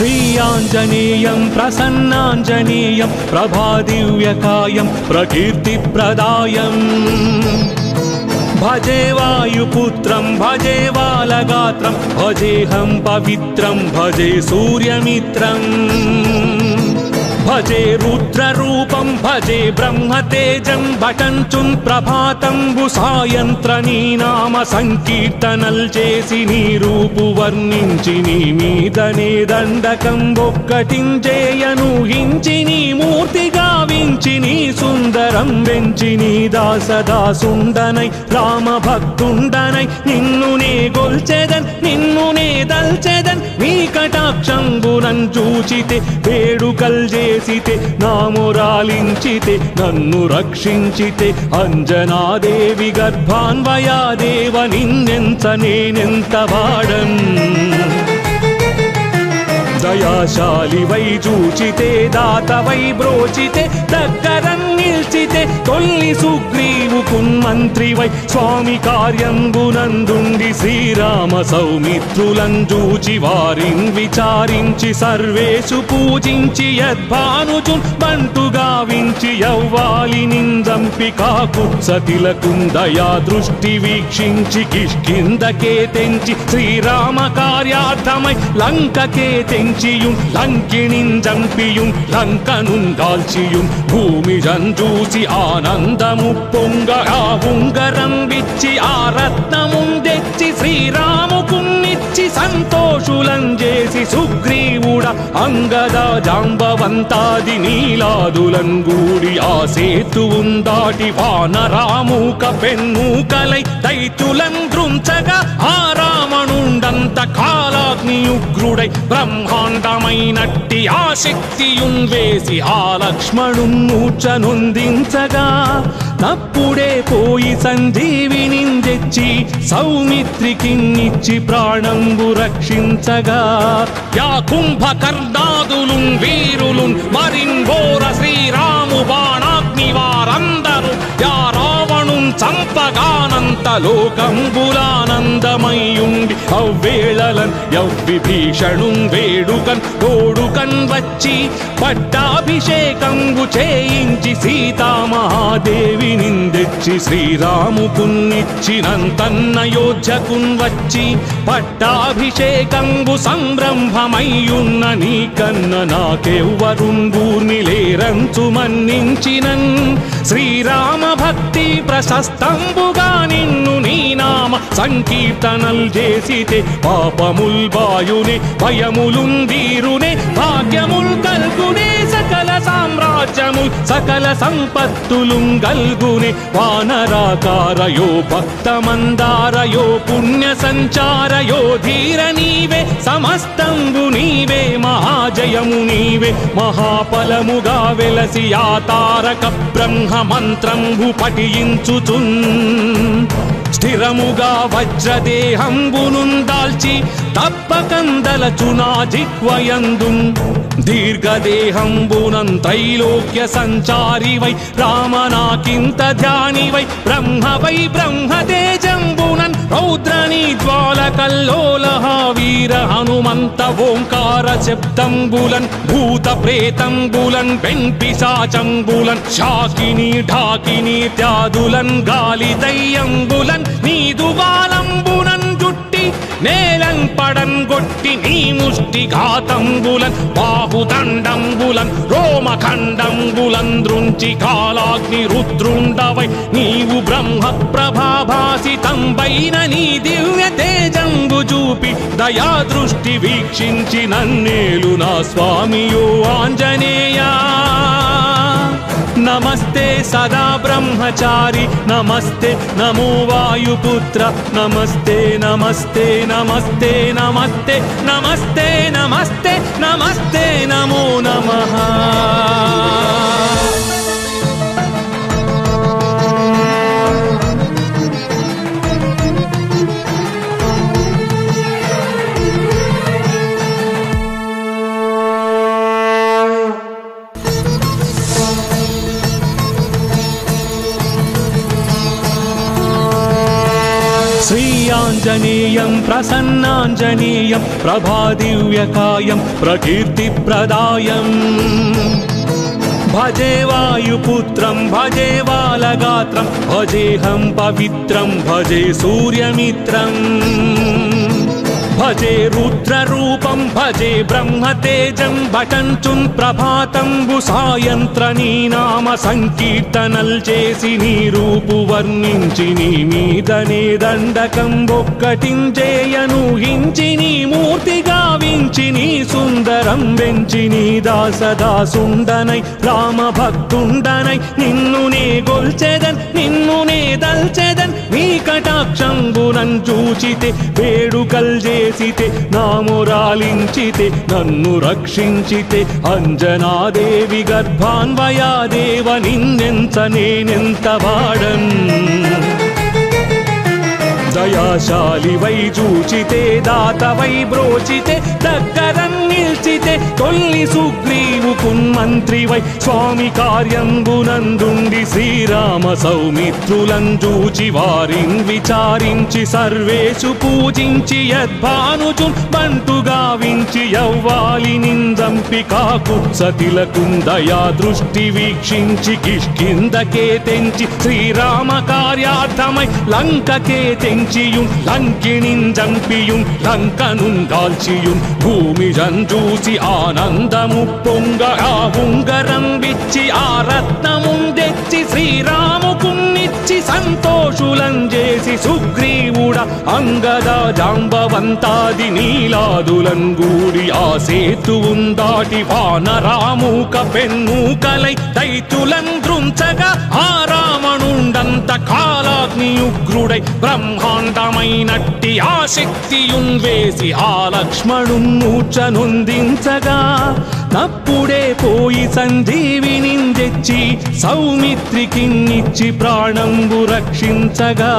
श्रीयाञ्जनेयं प्रसन्नाञ्जनेयं प्रभादिव्यकायं प्रकीर्तिप्रदायं भजे वायुपुत्रं भजे बालगात्रं भजेऽहं पवित्रं भजे सूर्यमित्रं भजे रुद्ररूपं भजे ब्रह्मतेजं भटञ्चुं प्रभातं सायंत्रनी नाम संकीर्तनल చేసి నీ రూపు వర్ణించి నీ మీదనే దండకం ఒక్కటించేయను హించి నీ మూర్తి గావించి నీ సుందరం వెంచి నీ దాసదాసుండనై రామ భక్తుండనై నిన్ను నే గొల్చెదన్ నిన్ను నే దల్చెదన్ నీ కటాక్షంబునన్ చూచితే వేడుకల్ చేసితే నామురాలించితే నన్ను రక్షించితే అంజనాదేవి గర్భాన్వయాదేవ నిన్నెంత నేనెంత వాడన్ దయాశాలి వై చూచితే దాత వై బ్రోచితే దగ్గరన్ నిల్చితే తొల్లి సుగ్రీవుకున్ మంత్రి వై స్వామి కార్యంబునందుండి శ్రీరామ సౌమిత్రులం చూచి వారిన్ విచారించి సర్వేషు పూజించి యద్భానుజున్ బంటు గావించి యవ్వాలి నిందంపి కాకుత్సతిలకున్ దయా దృష్టి వీక్షించి కిష్కిందకే తెంచి శ్రీరామ కార్యార్థమై లంకకే తెంచి లంకిణిన్ జంపియుం లంకనున్ గాల్చియుం భూమి జంజూసి ఆనందము పొంగగా ఉంగరం విచ్చి ఆ రత్నమున్ తెచ్చి శ్రీరాముకున్నిచ్చి సంతోషులం చేసి సుగ్రీవుడ అంగద జాంబవంతాది నీలాదులం గూడి ఆ సేతువున్ దాటి వానరామూక పెన్మూకలై దైత్యులం దృంచగా ఆ రావణుండంత కాలాగ్నియుగ్రుడై బ్రహ్మాండమైనట్టి ఆ శక్తియున్ వేసి ఆ లక్ష్మణున్ మూర్ఛనొందించగా తప్పుడే పోయి సంజీవిని తెచ్చి సౌమిత్రికిన్నిచ్చి ప్రాణంబు రక్షించగా యా కుంభకర్ణాదులున్ వీరులున్ మరిన్ ఘోర శ్రీరాము బాణాగ్ని వారందరూ యా రావణున్ చంపగానంత లోకంబులానందమయ్యుండి అవ్వేళలన్ యవ్విభీషణున్ వేడుకన్ తోడుకన్ వచ్చి పట్టాభిషేకంబు చేయించి సీతామహాదేవి నిందెచ్చి శ్రీరాముకున్నిచ్చినంతన్నయోధ్యకున్ వచ్చి పట్టాభిషేకంబు సంరంభమయ్యున్న నీకన్న నాకెవ్వరున్ భూర్మిలేరంచు మన్నించినన్ శ్రీరామ భక్తి ప్రశస్తంబుగా నిన్ను నీ నామ సంకీర్తనల్ చేసితే పాపముల్ బాయునే భయములున్ వీరునే భాగ్యముల్ కల్గునే సకల సామ్రాజ్యముల్ సకల సంపత్తులుం గల్గునే వానరాకారయో భక్తమందారయో పుణ్య సంచారయో ధీర నీవే సమస్తంబు నీవే మహాజయము నీవే మహాఫలముగా వెలసి ఆ తారక బ్రహ్మ మంత్రంబు పఠించుచున్ స్థిరముగా వజ్రదేహంబునున్ దాల్చి తప్పకందలచునా జిహ్వయందున్ దీర్ఘదేహంబునన్ త్రైలోక్య సంచారి వై రామనాకింత ధ్యాని వై బ్రహ్మ వై బ్రహ్మతేజంబునన్ రౌద్రనీ జ్వాలకల్లోలహ వీర హనుమంత ఓంకార శబ్దంబులన్ భూత ప్రేతంబులన్ వెంపిశాచంబులన్ శాకిని ఢాకిని త్యాదులన్ గాలి దయ్యంబులన్ నీదుగాలంబునన్ జుట్టి నేలన్ పడన్ గొట్టి నీ ముష్టి ఘాతంబులన్ బాహుదండంబులన్ రోమఖండంబులన్ దృంచి కాలాగ్ని రుద్రుండవై నీవు బ్రహ్మ ప్రభాభాసితంబైన నీ దివ్య తేజంబు చూపి దయా దృష్టి వీక్షించి నన్నేలు నా స్వామియో ఆంజనేయా నమస్తే సదా బ్రహ్మచారి నమస్తే నమో వాయుపుత్ర నమస్తే నమస్తే నమస్తే నమస్తే నమస్తే నమస్తే నమస్తే నమో నమః श्रीयाञ्जनेयं प्रसन्नाञ्जनेयं प्रभादिव्यकायं प्रकीर्तिप्रदायम् भजे वायुपुत्रं भजे बालगात्रं भजेऽहं पवित्रं भजे सूर्यमित्रम् भजे रुद्ररूपं भजे ब्रह्मतेजं भटञ्चुं प्रभातं सायंत्रनी नाम संकीर्तनल చేసి నీ రూపు వర్ణించి నీ మీదనే దండకం ఒక్కటించేయను హించి నీ మూర్తి గావించి నీ సుందరం వెంచి నీ దాసదాసుండనై రామ భక్తుండనై నిన్ను నే గొల్చెదన్ నిన్ను నే దల్చెదన్ నీ కటాక్షంబునం చూచితే వేడుకల్ చేసితే నామురాలించితే నన్ను రక్షించితే అంజనాదేవి గర్భాన్వయాదేవ నిన్నెంత నేనెంత వాడన్ దయాశాలి వై చూచితే దాత వై బ్రోచితే దగ్గరన్ నిల్చితే తొల్లి సుగ్రీవుకున్ మంత్రి వై స్వామి కార్యంబునందుండి శ్రీరామ సౌమిత్రులం చూచి వారిన్ విచారించి సర్వేషు పూజించి యద్భానుజున్ బంటు గావించి యవ్వాలి నిందంపి కాకు సతిలకున్ దయా దృష్టి వీక్షించి కిష్కిందకే తెంచి శ్రీరామ కార్యార్థమై లంకకే తెంచియుం లంకిణిన్ జంపియుం లంకనున్ గాల్చియుం భూమి జంజూసి ఆనందము పొంగ ఆ ఉంగరం విచ్చి ఆ రత్నమున్ తెచ్చి శ్రీరాముకున్నిచ్చి సంతోషులం చేసి సుగ్రీవుడ అంగద జాంబవంతాది నీలాదులం గూడి ఆ సేతువున్ దాటి వానరామూక పెన్నూకలై దైతులం దృంచగా ఆ రావణుండంత కాలాగ్ని ఉగ్రుడై బ్రహ్మాండమైనట్టి ఆ శక్తియున్ వేసి ఆ లక్ష్మణున్ మూర్ఛనొందించగా నప్పుడే పోయి సంజీవిని తెచ్చి సౌమిత్రికిన్నిచ్చి ప్రాణంబు రక్షించగా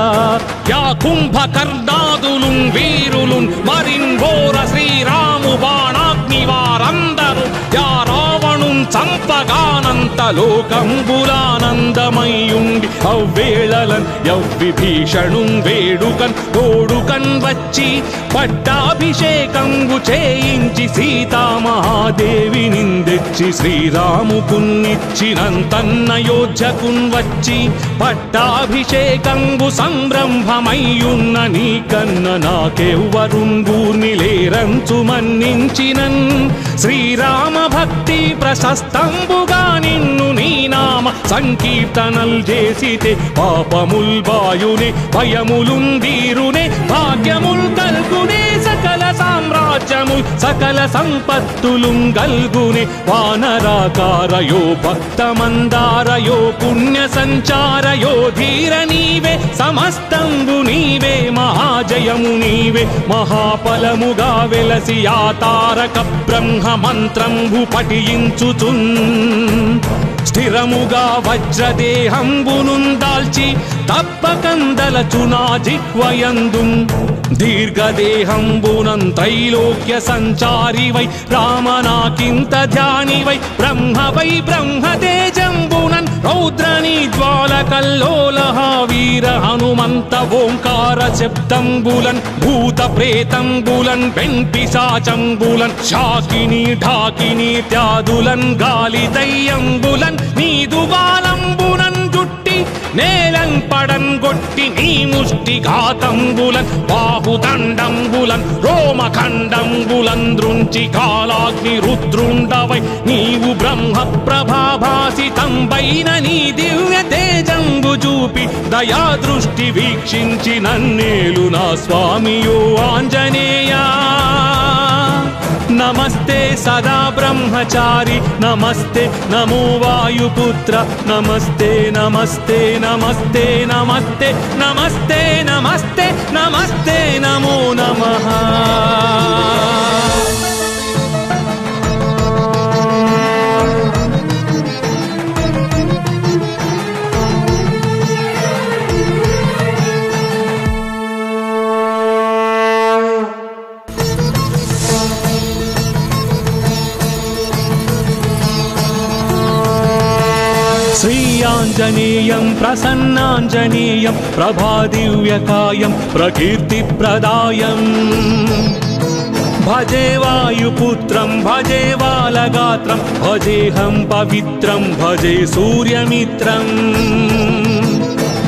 యా కుంభకర్ణాదులున్ వీరులున్ మరిన్ ఘోర శ్రీరాము బాణాగ్ని వారందరూ యా రావణున్ చంపగానంత లోకంబులానందమయ్యుండి అవ్వేళలన్ యవ్విభీషణున్ వేడుకన్ తోడుకన్ వచ్చి పట్టాభిషేకంబు చేయించి సీతామహాదేవి నిందెచ్చి శ్రీరాముకున్నిచ్చినంతన్నయోధ్యకున్ వచ్చి పట్టాభిషేకంబు సంరంభమయ్యున్న నీకన్న నాకెవ్వరున్ గూర్ని లేరంచు మన్నించినన్ శ్రీరామ భక్తి ప్రశస్తంబుగా నిన్ను నీ నామ సంకీర్తనల్ చేసితే పాపముల్ బాయునే భయములున్ దీరునే భాగ్యముల్ కల్గునే సకల సామ్రాజ్యముల్ సకల సంపత్తులున్ గల్గునే వానరాకారయో భక్తమందారయో పుణ్య సంచారయో ధీర నీవే సమస్తంబు నీవే మహాజయము నీవే మహాఫలముగా వెలసి ఆ తారక బ్రహ్మ మంత్రంబు పఠించుచున్ స్థిరముగా వజ్రదేహంబునున్ దాల్చి తప్పకందలచునా జిహ్వయందు దీర్ఘదేహంబునం త్రైలోక్య సంచారి వై రామనాకింత ధ్యాని వై బ్రహ్మ వై బ్రహ్మతేజంబునన్ రౌద్రనీ జ్వాలకల్లోలహ వీర హనుమంత ఓంకార శబ్దంబులన్ భూత ప్రేతంబులన్ వెంపిశాచంబులన్ శాకిని ఢాకిని త్యాదులన్ గాలి దయ్యంబులన్ నీదు బాలంబునన్ జుట్టి నేలం పడన్ గొట్టి నీ ముష్టి ఘాతంబులన్ బాహుదండంబులన్ రోమఖండంబులన్ దృంచి కాలాగ్ని రుద్రుండవై నీవు బ్రహ్మ ప్రభాభాసితంబైన నీ దివ్య తేజంబు చూపి దయా దృష్టి వీక్షించి నన్నేలు నా స్వామియో ఆంజనేయా నమస్తే సదా బ్రహ్మచారి నమస్తే నమో వాయుపుత్ర నమస్తే నమస్తే నమస్తే నమస్తే నమస్తే నమస్తే నమస్తే నమో నమః ఆంజనేయం ప్రసన్నాంజనేయం ప్రభాదివ్యకాయం ప్రకీర్తిప్రదాయం భజే వాయుపుత్రం భజే బాలగాత్రం భజేహం పవిత్రం భజే సూర్యమిత్రం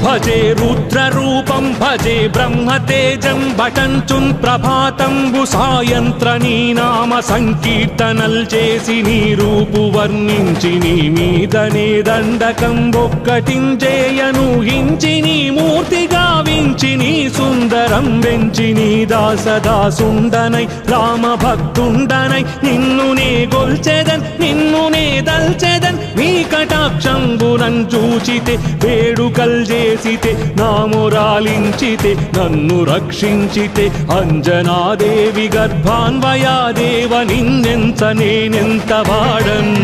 భజే రుద్రరూపం భజే బ్రహ్మతేజం భటంచున్ ప్రభాతంబు సాయంత్ర నీ నామ సంకీర్తనల్ చేసి నీ రూపు వర్ణించి నీ మీదనే దండకం ఒక్కటించేయను హించి నీ మూర్తి గావించి నీ సుందరం వెంచి నీ దాసదాసుండనై రామ భక్తుండనై నిన్ను నే గొల్చెదన్ నిన్ను నే దల్చెదన్ నీ కటాక్షంబునం చూచితే వేడుకల్ చేసితే నామురాలించితే నన్ను రక్షించితే అంజనాదేవి గర్భాన్వయాదేవ నిన్నెంత నేనెంత వాడన్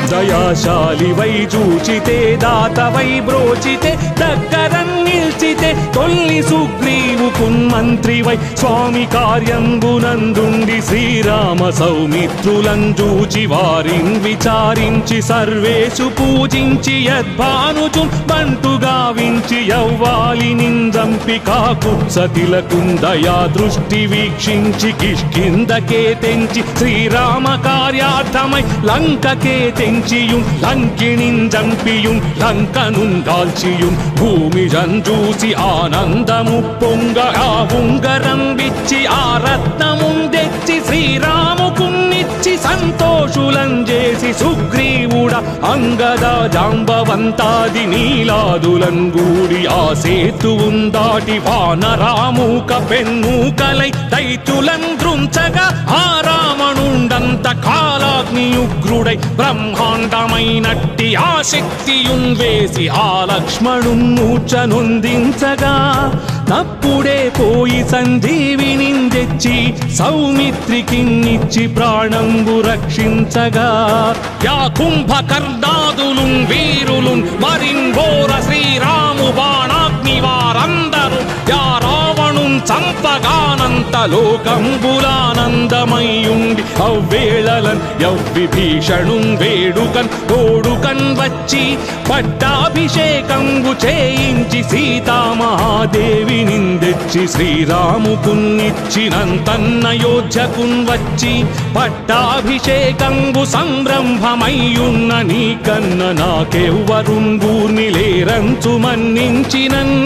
దయాశాలి వై చూచితే దాత వై బ్రోచితే దగ్గరం నిల్చితే తొల్లి సుగ్రీవు కున్మంత్రి వై స్వామి కార్యంబునందుండి శ్రీరామ సౌమిత్రులను చూచి వారిన్ విచారించి సర్వేషు పూజించి యద్భానుచు బంటు గావించి యవ్వాలి నిందంపి కాకుత్సతిలకుందయా దృష్టి వీక్షించి కిష్కిందకే తెంచి శ్రీరామ కార్యార్థమై లంకకే తెంచియుం లంకిణిం జంపియుం లంకనుం దాల్చియుం భూమి జంజూసి ఆనందము పొంగ ఆ ఉంగరం విచ్చి ఆ రత్నముం తెచ్చి శ్రీరాముకున్నిచ్చి సంతోషులం చేసి సుగ్రీవుడ అంగద జాంబవంతాది నీలాదులం గూడి ఆ సేతువుం దాటి వానరామూక పెన్మూకలై దైత్యులం దృంచగా ఆ రావణుండంత కాలాగ్నియుగ్రుడై బ్రహ్మాండమైనట్టి ఆ శక్తియున్ వేసి ఆ లక్ష్మణున్ మూర్ఛనొందించగా తప్పుడే పోయి సంజీవిని తెచ్చి సౌమిత్రికిన్నిచ్చి ప్రాణంబు రక్షించగా యా కుంభకర్ణాదులున్ వీరులున్ మరింఘోర శ్రీరాము బాణాగ్ని వారందరూ యా రావణున్ చంపగానంత లోకంబులానందమయ్యుండి అవ్వేళలన్ యవ్విభీషణున్ వేడుకన్ తోడుకన్ వచ్చి పట్టాభిషేకంబు చేయించి సీతామహాదేవి నిందెచ్చి శ్రీరాముకున్నిచ్చినంతన్నయోధ్యకున్ వచ్చి పట్టాభిషేకంబు సంరంభమయ్యున్న నీకన్న నాకెవ్వరుంగూర్ని లేరంచు మన్నించినన్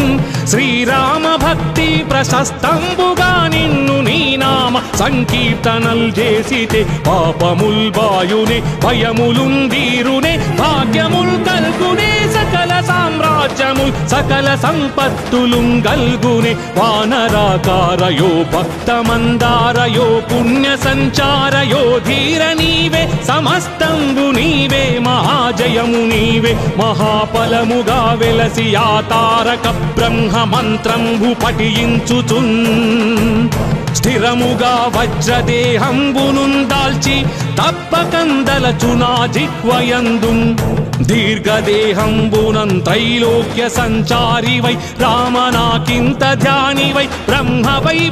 శ్రీరామ భక్తి ప్రశస్తంబుగా నిన్ను నీ నామ సంకీర్తనల్ చేసితే పాపముల్ బాయునే భయములున్ వీరునే భాగ్యముల్ కల్గునే సకల సామ్రాజ్యముల్ సకల సంపత్తులుం గల్గునే వానరాకారయో భక్తమందారయో పుణ్య సంచారయో ధీర నీవే సమస్తంబు నీవే మహాజయము నీవే మహాఫలముగా వెలసి ఆ తారక బ్రహ్మ మంత్రంబు పఠించుచున్ స్థిరముగా వజ్రదేహంబునున్ దాల్చి తప్పకందలచునా జిహ్వయందున్ దీర్ఘదేహంబునం త్రైలోక్య సంచారి వై రామనాకింత ధ్యాని వై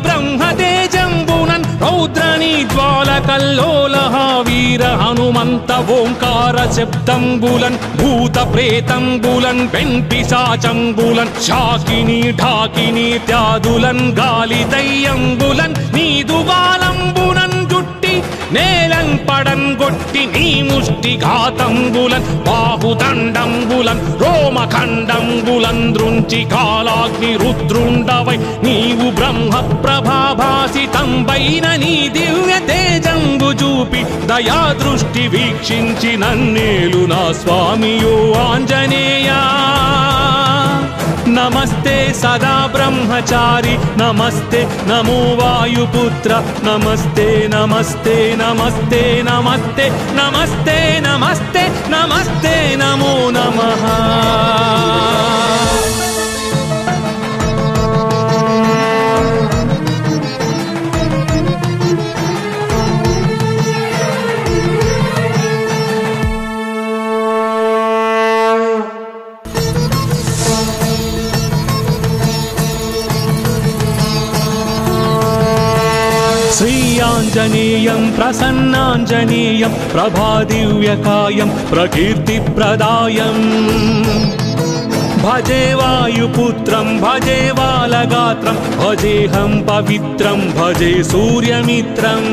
బ్రహ్మతేజంబునన్ రౌద్రనీ జ్వాల కల్లోలహ వీర హనుమంత ఓంకార శబ్దంబులన్ భూత ప్రేతంబులన్ వెంపిశాచంబులన్ శాకిని ఢాకిని త్యాదులన్ గాలి దయ్యంబులన్ నీదు బాలంబునన్ జుట్టి నేలం పడన్ గొట్టి నీ ముష్టి ఘాతంబులన్ బాహుదండంబులన్ రోమఖండంబులన్ దృంచి కాలాగ్ని రుద్రుండవై నీవు బ్రహ్మ ప్రభాభాసితంబైన నీ దివ్య తేజంబు చూపి దయా దృష్టి వీక్షించి నన్నేలు నా స్వామియో ఆంజనేయా నమస్తే సదా బ్రహ్మచారి నమస్తే నమో వాయుపుత్ర నమస్తే నమస్తే నమస్తే నమస్తే నమస్తే నమస్తే నమస్తే నమో నమః श्रीयाञ्जनेयं प्रसन्नाञ्जनेयं प्रभादिव्यकायं प्रकीर्तिप्रदायम् भजे वायुपुत्रं भजे बालगात्रं भजेऽहं पवित्रं भजे सूर्यमित्रम्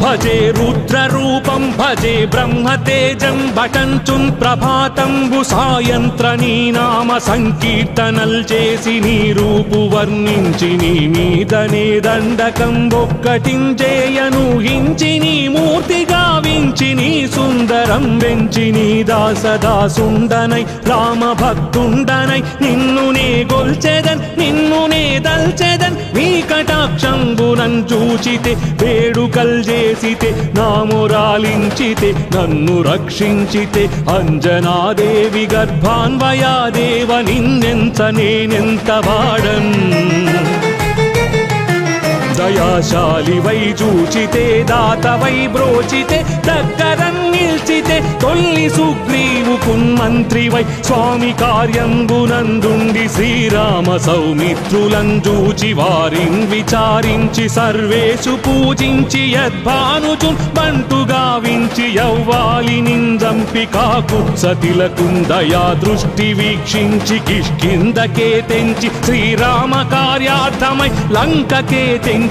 भजे रुद्ररूपं भजे ब्रह्मतेजं बटंचुं प्रभाతంబు సాయంత్రనీ నామ సంకీర్తనల్ చేసి నీ రూపు వర్ణించి నీ మీదనే దండకం ఒక్కటించేయను హించి నీ మూర్తి గావించి నీ సుందరం వెంచి నీ దాసదాసుండనై రామ భక్తుండనై నిన్ను నే గొల్చెదన్ నిన్ను నే దల్చెదన్ నీ కటాక్షంబునం చూచితే వేడుకల్ చేసితే నామురాలించితే నన్ను రక్షించితే అంజనాదేవి గర్భాన్వయాదేవ నిన్నెంత నేనెంత వాడన్ దయాశాలి వై చూచితే దాత వై బ్రోచితే దగ్గరం నిల్చితే తొల్లి సుగ్రీవుకున్ మంత్రి వై స్వామి కార్యంబునందుండి శ్రీరామ సౌమిత్రులం చూచి వారిన్ విచారించి సర్వేషు పూజించి యద్భానుచున్ బంటు గావించి యవ్వాలి నిందంపి కాకుత్సతిలకుం దయా దృష్టి వీక్షించి కిష్కిందకే తెంచి శ్రీరామ కార్యార్థమై లంకకే తెంచి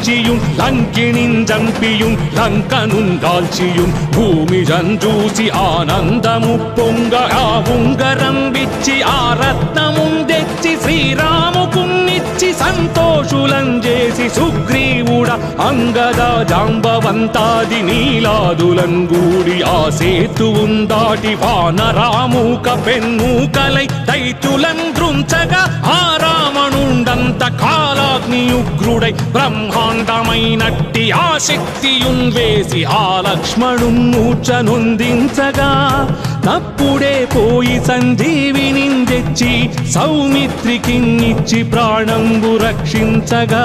లంకిణిం చంపియుం లంకనుం కాల్చియుం భూమి జంజూసి ఆనందము పొంగ ఆ ఉంగరం విచ్చి ఆ రత్నముం తెచ్చి శ్రీరాముకున్నిచ్చి సంతోషులం చేసి సుగ్రీవుడ అంగద జాంబవంతాది నీలాదులం గూడి ఆ సేతువుం దాటి వానరామూక పెన్మూకలై దైత్యులం దృంచగా ఆ రావణుండంత కాలాగ్నియుగ్రుడై బ్రహ్మాండమైనట్టి ఆ శక్తియున్ వేసి ఆ లక్ష్మణున్ మూర్ఛనొందించగా తప్పుడే పోయి సంజీవిని తెచ్చి సౌమిత్రికిన్నిచ్చి ప్రాణంబు రక్షించగా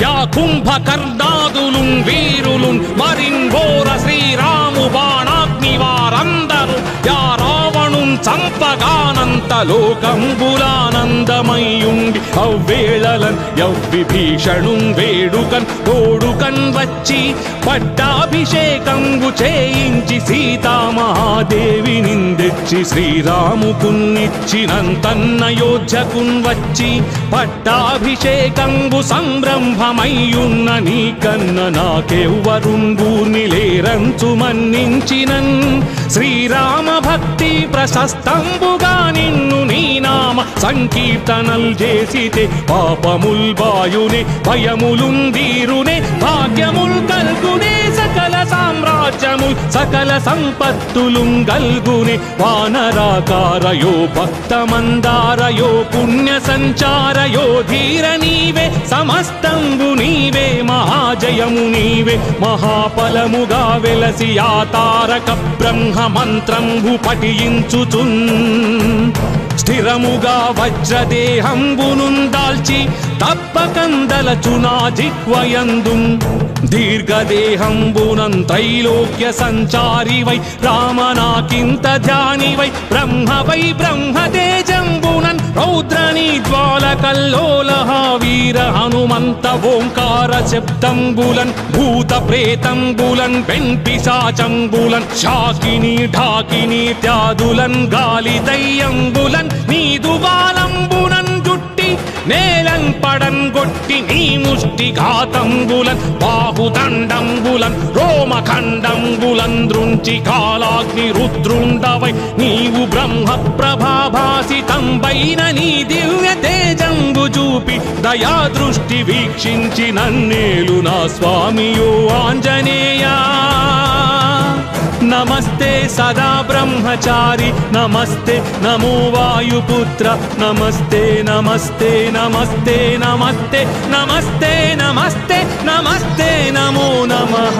యా కుంభకర్ణాదులున్ వీరులున్ మరింఘోర శ్రీరాము బాణాగ్ని వారందరూ యా రావణున్ చంపగానంత లోకంబులానందమయ్యుండి అవ్వేళలన్ యవ్విభీషణున్ వేడుకన్ తోడుకన్ వచ్చి పట్టాభిషేకంబు చేయించి సీతామహాదేవి నిందెచ్చి శ్రీరాముకున్నిచ్చినంతన్నయోధ్యకున్ వచ్చి పట్టాభిషేకంబు సంరంభమయ్యున్న నీకన్న నాకెవ్వరుంగూర్ని లేరంచు మన్నించినన్ శ్రీరామ భక్తి ప్రశస్తంబుగా నిన్ను నీ నామ సంకీర్తనల్ చేసితే పాపముల్ బాయునే భయములున్ దీరునే భాగ్యముల్ కల్గునే సకల సామ్రాజ్యముల్ సకల సంపత్తులుం గల్గునే వానరాకారయో భక్తమందారయో పుణ్య సంచారయో ధీర నీవే సమస్తంబు నీవే మహాజయము నీవే మహాఫలముగా వెలసి ఆ తారక బ్రహ్మ మంత్రంబు పఠించుచున్ స్థిరముగా వజ్రదేహంబునున్ దాల్చి తప్పకందలచునా జిహ్వయందున్ దీర్ఘదేహంబునం త్రైలోక్య సంచారి వై రామనాకింత ధ్యాని వై బ్రహ్మతేజంబునన్ రౌద్రనీ జ్వాలకల్లోలహ వీర హనుమంత ఓంకార శబ్దంబులన్ భూత ప్రేతంబులన్ పెన్పిశాచంబులన్ శాకిని ఢాకిని త్యాదులన్ గాలి దయ్యంబులన్ నీదు బాలంబునన్ జుట్టి నేలం పడన్ గొట్టి నీ ముష్టి ఘాతంబులన్ బాహుదండంబులన్ రోమఖండంబులన్ దృంచి కాలాగ్ని రుద్రుండవై నీవు బ్రహ్మ ప్రభాభాసితంబైన నీ దివ్య తేజంబు చూపి దయా దృష్టి వీక్షించి నన్నేలు నా స్వామియో ఆంజనేయా నమస్తే సదా బ్రహ్మచారి నమస్తే నమో వాయుపుత్ర నమస్తే నమస్తే నమస్తే నమస్తే నమస్తే నమస్తే నమస్తే నమో నమః